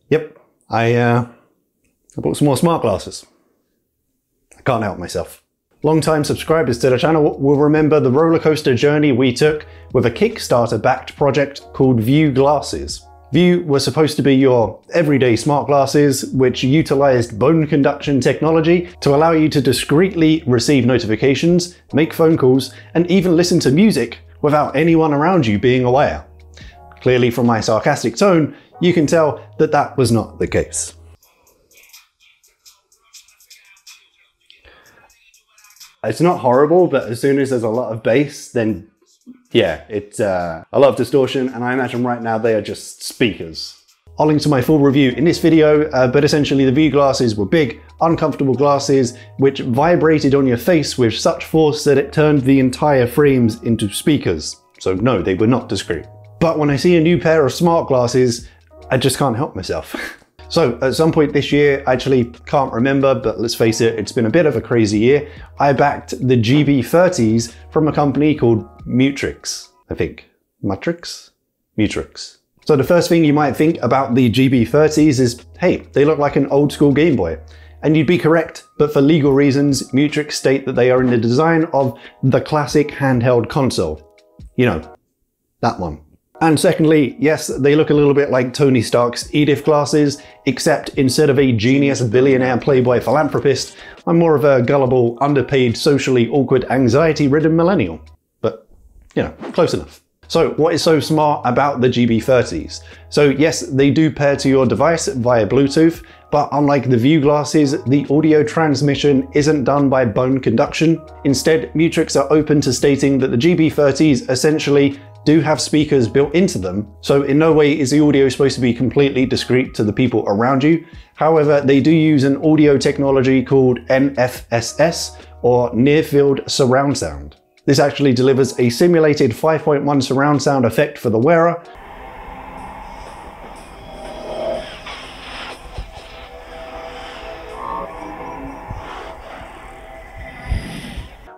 Yep, I bought some more smart glasses. I can't help myself. Long-time subscribers to the channel will remember the roller coaster journey we took with a Kickstarter-backed project called Vue Glasses. Vue was supposed to be your everyday smart glasses, which utilized bone conduction technology to allow you to discreetly receive notifications, make phone calls, and even listen to music without anyone around you being aware. Clearly from my sarcastic tone, you can tell that that was not the case. It's not horrible, but as soon as there's a lot of bass, then yeah, it's a lot of distortion, and I imagine right now they are just speakers. I'll link to my full review in this video, but essentially the Vue glasses were big, uncomfortable glasses which vibrated on your face with such force that it turned the entire frames into speakers. So no, they were not discreet. But when I see a new pair of smart glasses, I just can't help myself. So at some point this year, I actually can't remember, but let's face it, it's been a bit of a crazy year, I backed the GB-30s from a company called Mutrics, I think. Mutrics? Mutrics. So the first thing you might think about the GB-30s is, hey, they look like an old school Game Boy. And you'd be correct, but for legal reasons, Mutrics state that they are in the design of the classic handheld console. You know, that one. And secondly, yes, they look a little bit like Tony Stark's Edith glasses, except instead of a genius billionaire playboy philanthropist, I'm more of a gullible, underpaid, socially awkward, anxiety-ridden millennial. But, you know, close enough. So what is so smart about the GB-30s? So yes, they do pair to your device via Bluetooth, but unlike the Vue glasses, the audio transmission isn't done by bone conduction. Instead, Mutrics are open to stating that the GB-30s essentially do have speakers built into them, so in no way is the audio supposed to be completely discreet to the people around you. However, they do use an audio technology called NFSS, or Near Field Surround Sound. This actually delivers a simulated 5.1 surround sound effect for the wearer,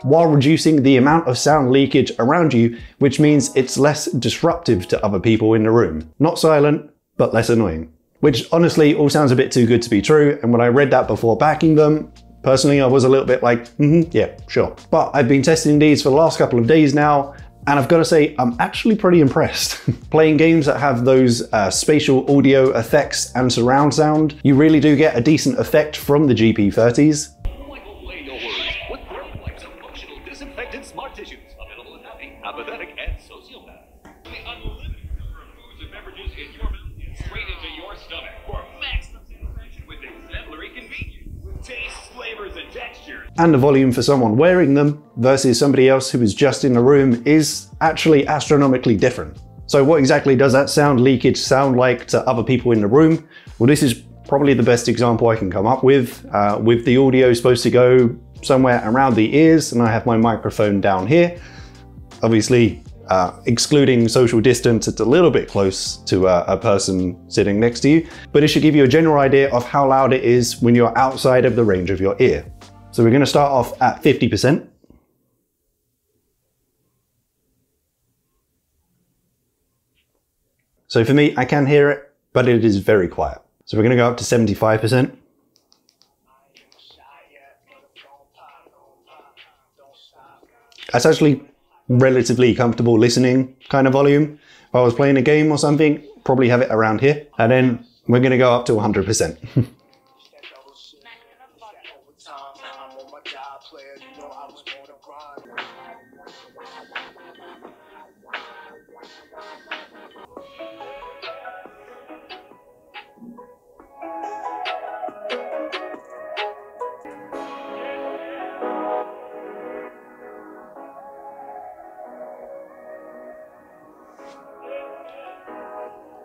while reducing the amount of sound leakage around you, which means it's less disruptive to other people in the room. Not silent, but less annoying. Which honestly all sounds a bit too good to be true, and when I read that before backing them, personally I was a little bit like, yeah, sure. But I've been testing these for the last couple of days now, and I've got to say, I'm actually pretty impressed. Playing games that have those spatial audio effects and surround sound, you really do get a decent effect from the GB-30s. Smart tissues, available in happy, apathetic, and sociopath. The unlimited number of foods and beverages in your mouth and straight into your stomach for maximum satisfaction with exemplary convenience, with tastes, flavors, and textures. And the volume for someone wearing them versus somebody else who is just in the room is actually astronomically different. So what exactly does that sound leakage sound like to other people in the room? Well, this is probably the best example I can come up with the audio supposed to go somewhere around the ears, and I have my microphone down here. Obviously, excluding social distance, it's a little bit close to a person sitting next to you, but it should give you a general idea of how loud it is when you're outside of the range of your ear. So we're going to start off at 50%. So for me, I can hear it, but it is very quiet. So we're going to go up to 75%. That's actually relatively comfortable listening kind of volume. If I was playing a game or something, probably have it around here. And then we're going to go up to 100%.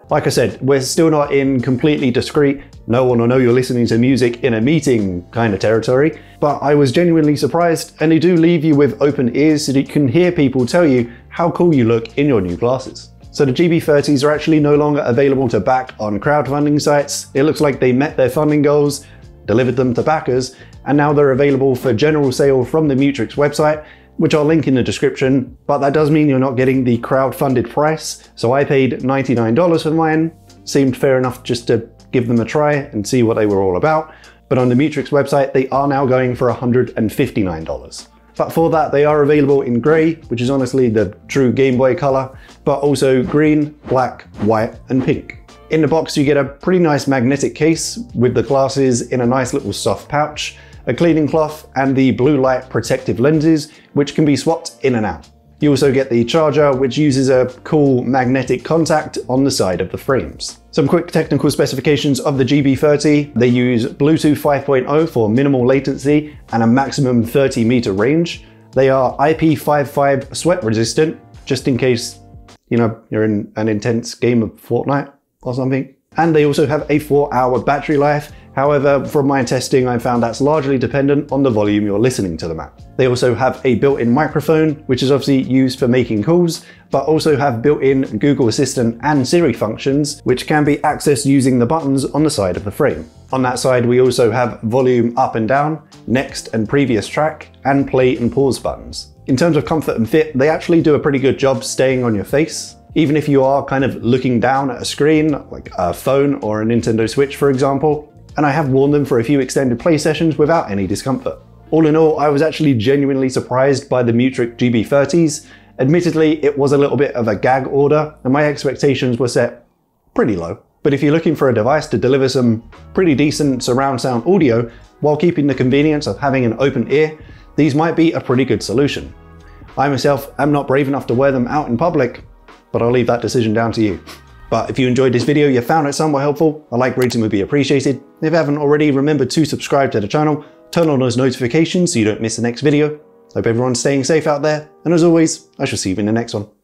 Like I said, we're still not in completely discreet, no one will know you're listening to music in a meeting kind of territory, but I was genuinely surprised, and they do leave you with open ears so that you can hear people tell you how cool you look in your new glasses. So the GB-30s are actually no longer available to back on crowdfunding sites. It looks like they met their funding goals, delivered them to backers, and now they're available for general sale from the Mutrics website, which I'll link in the description, but that does mean you're not getting the crowd-funded price. So I paid $99 for mine. Seemed fair enough just to give them a try and see what they were all about. But on the Mutrics website, they are now going for $159. But for that, they are available in grey, which is honestly the true Game Boy color, but also green, black, white, and pink. In the box, you get a pretty nice magnetic case with the glasses in a nice little soft pouch, a cleaning cloth, and the blue light protective lenses, which can be swapped in and out. You also get the charger, which uses a cool magnetic contact on the side of the frames. Some quick technical specifications of the GB-30. They use Bluetooth 5.0 for minimal latency and a maximum 30-meter range. They are IP55 sweat resistant, just in case, you know, you're in an intense game of Fortnite or something. And they also have a 4-hour battery life. However, from my testing, I found that's largely dependent on the volume you're listening to them at. They also have a built-in microphone, which is obviously used for making calls, but also have built-in Google Assistant and Siri functions, which can be accessed using the buttons on the side of the frame. On that side, we also have volume up and down, next and previous track, and play and pause buttons. In terms of comfort and fit, they actually do a pretty good job staying on your face. Even if you are kind of looking down at a screen, like a phone or a Nintendo Switch, for example. And I have worn them for a few extended play sessions without any discomfort. All in all, I was actually genuinely surprised by the Mutrics GB-30s. Admittedly, it was a little bit of a gag order, and my expectations were set pretty low. But if you're looking for a device to deliver some pretty decent surround sound audio while keeping the convenience of having an open ear, these might be a pretty good solution. I myself am not brave enough to wear them out in public, but I'll leave that decision down to you. But if you enjoyed this video, you found it somewhat helpful, a like rating would be appreciated. If you haven't already, remember to subscribe to the channel, turn on those notifications so you don't miss the next video. Hope everyone's staying safe out there, and as always, I shall see you in the next one.